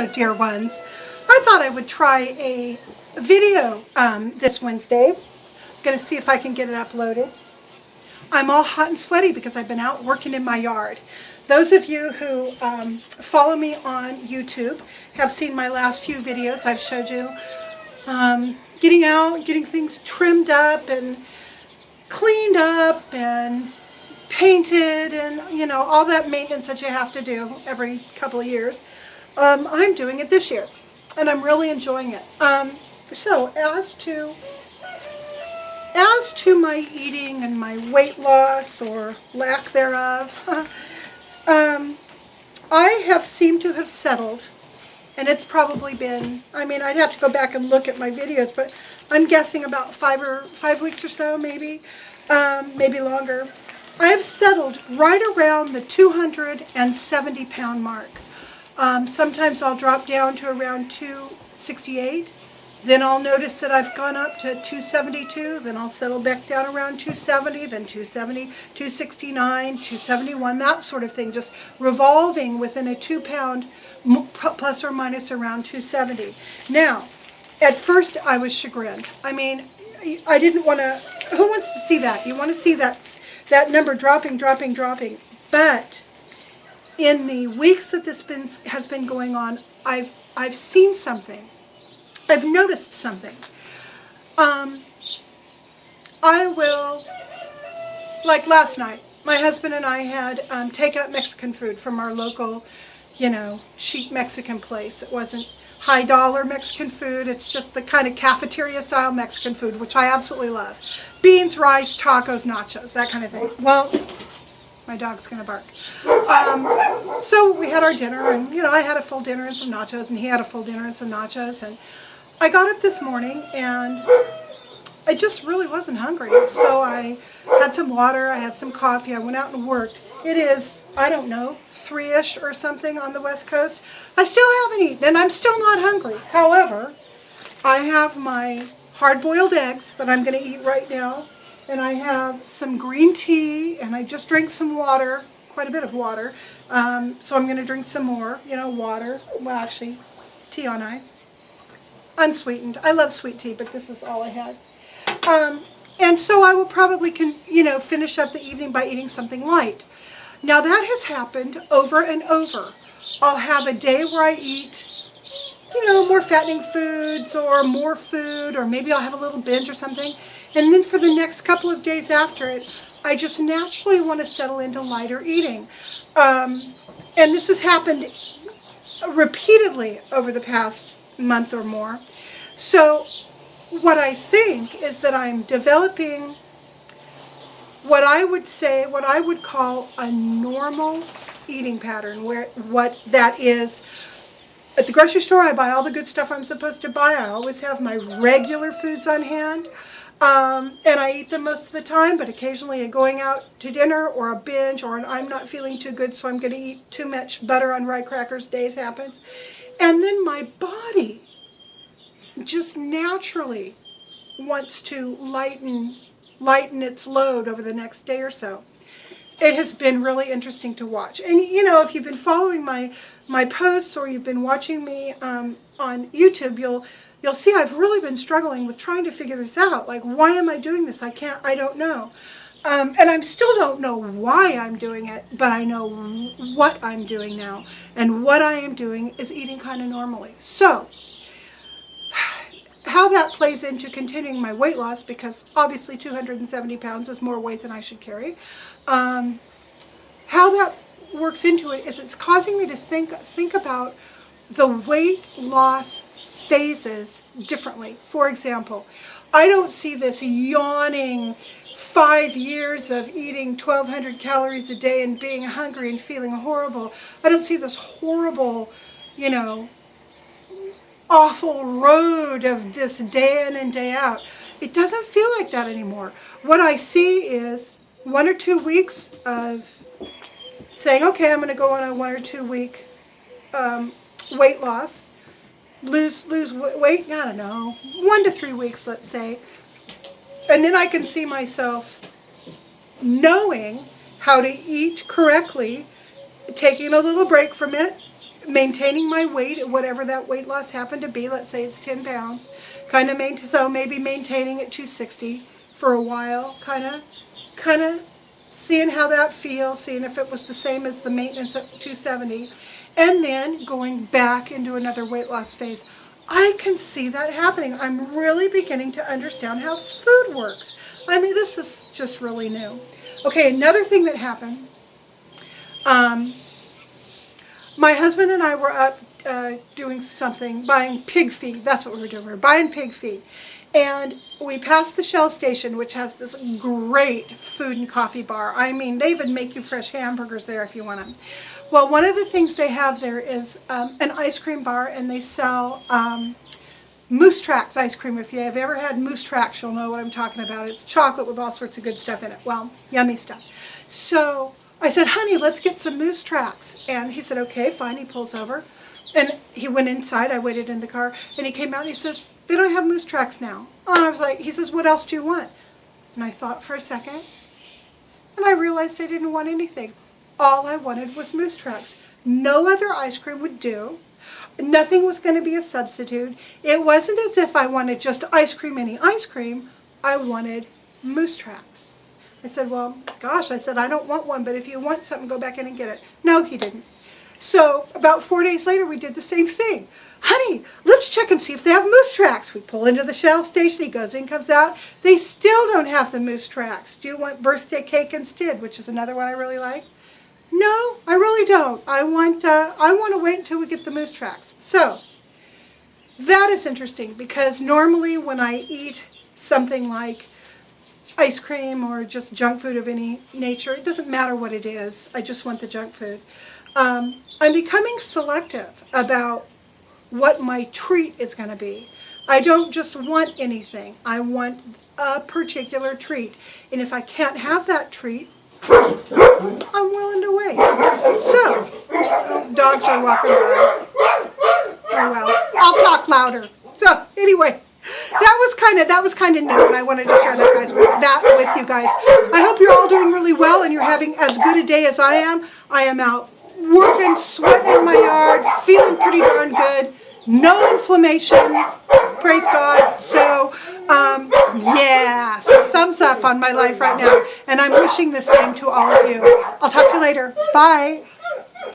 Hello, dear ones. I thought I would try a video this Wednesday. I'm going to see if I can get it uploaded. I'm all hot and sweaty because I've been out working in my yard. Those of you who follow me on YouTube have seen my last few videos. I've showed you getting out, getting things trimmed up and cleaned up and painted and, you know, all that maintenance that you have to do every couple of years. I'm doing it this year, and I'm really enjoying it. So as to my eating and my weight loss or lack thereof, I have seemed to have settled, and it's probably been, I mean, I'd have to go back and look at my videos, but I'm guessing about 5 weeks or so, maybe longer. I have settled right around the 270 pound mark. Sometimes I'll drop down to around 268. Then I'll notice that I've gone up to 272. Then I'll settle back down around 270, then 270, 269, 271, that sort of thing. Just revolving within a 2 pound plus or minus around 270. Now, at first I was chagrined. I mean, I didn't want to, who wants to see that? You want to see that number dropping. But in the weeks that this has been going on, I've seen something. I've noticed something. I will, like last night, my husband and I had takeout Mexican food from our local, you know, chic Mexican place. It wasn't high dollar Mexican food. It's just the kind of cafeteria style Mexican food, which I absolutely love. Beans, rice, tacos, nachos, that kind of thing. Well, my dog's gonna bark. So we had our dinner, and you know, I had a full dinner and some nachos, and he had a full dinner and some nachos, and I got up this morning and I just really wasn't hungry. So I had some water, I had some coffee, I went out and worked. It is, I don't know, 3-ish or something on the West Coast. I still haven't eaten, and I'm still not hungry. However, I have my hard-boiled eggs that I'm going to eat right now, and I have some green tea, and I just drank some water, quite a bit of water. So I'm going to drink some more, you know, water. Well, actually, tea on ice. Unsweetened. I love sweet tea, but this is all I had. And so I will probably, finish up the evening by eating something light. Now that has happened over and over. I'll have a day where I eat, you know, more fattening foods or more food, or maybe I'll have a little binge or something. And then for the next couple of days after it, I just naturally want to settle into lighter eating. And this has happened repeatedly over the past month or more. So what I think is that I'm developing what I would call a normal eating pattern, where what that is. At the grocery store, I buy all the good stuff I'm supposed to buy. I always have my regular foods on hand, and I eat them most of the time, but occasionally going out to dinner or a binge, or I'm not feeling too good, so I'm going to eat too much butter on rye crackers days happens. And then my body just naturally wants to lighten its load over the next day or so. It has been really interesting to watch. And you know, if you've been following my posts, or you've been watching me on YouTube, you'll see I've really been struggling with trying to figure this out. Like, why am I doing this? I don't know. And I still don't know why I'm doing it, but I know what I'm doing now. And what I am doing is eating kind of normally. So, how that plays into continuing my weight loss, because obviously 270 pounds is more weight than I should carry. How that works into it is it's causing me to think about the weight loss phases differently. For example, I don't see this yawning 5 years of eating 1,200 calories a day and being hungry and feeling horrible. I don't see this horrible, you know, awful road of this day in and day out. It doesn't feel like that anymore. What I see is 1 or 2 weeks of saying, okay, I'm going to go on a 1 or 2 week weight loss, lose weight, I don't know, 1 to 3 weeks, let's say. And then I can see myself knowing how to eat correctly, taking a little break from it, maintaining my weight, whatever that weight loss happened to be. Let's say it's 10 pounds. So maybe maintaining at 260 for a while, kind of seeing how that feels, seeing if it was the same as the maintenance at 270, and then going back into another weight loss phase. I can see that happening. I'm really beginning to understand how food works. I mean, this is just really new. Okay, another thing that happened, my husband and I were up doing something, buying pig feed. That's what we were doing. We were buying pig feed. And we passed the Shell station, which has this great food and coffee bar. I mean, they even make you fresh hamburgers there if you want them. Well, one of the things they have there is an ice cream bar, and they sell Moose Tracks ice cream. If you have ever had Moose Tracks, you'll know what I'm talking about. It's chocolate with all sorts of good stuff in it. Well, yummy stuff. So I said, honey, let's get some Moose Tracks. And he said, okay, fine. He pulls over. And he went inside. I waited in the car. And he came out and he says, they don't have Moose Tracks now. And I was like, he says, what else do you want? And I thought for a second. And I realized I didn't want anything. All I wanted was Moose Tracks. No other ice cream would do. Nothing was going to be a substitute. It wasn't as if I wanted just ice cream, any ice cream. I wanted Moose Tracks. I said, well, gosh, I said, I don't want one, but if you want something, go back in and get it. No, he didn't. So about 4 days later, we did the same thing. Honey, let's check and see if they have Moose Tracks. We pull into the Shell station. He goes in, comes out. They still don't have the Moose Tracks. Do you want birthday cake instead, which is another one I really like? No, I really don't. I want to wait until we get the Moose Tracks. So that is interesting, because normally when I eat something like ice cream or just junk food of any nature, it doesn't matter what it is. I just want the junk food. I'm becoming selective about what my treat is going to be. I don't just want anything. I want a particular treat. And if I can't have that treat, I'm willing to wait. So, dogs are walking by. Oh well, I'll talk louder. So anyway, that was kind of new, and I wanted to share that with you guys. I hope you're all doing really well and you're having as good a day as I am. I am out working, sweating in my yard, feeling pretty darn good. No inflammation. Praise God. So, yeah. So thumbs up on my life right now. And I'm wishing the same to all of you. I'll talk to you later. Bye.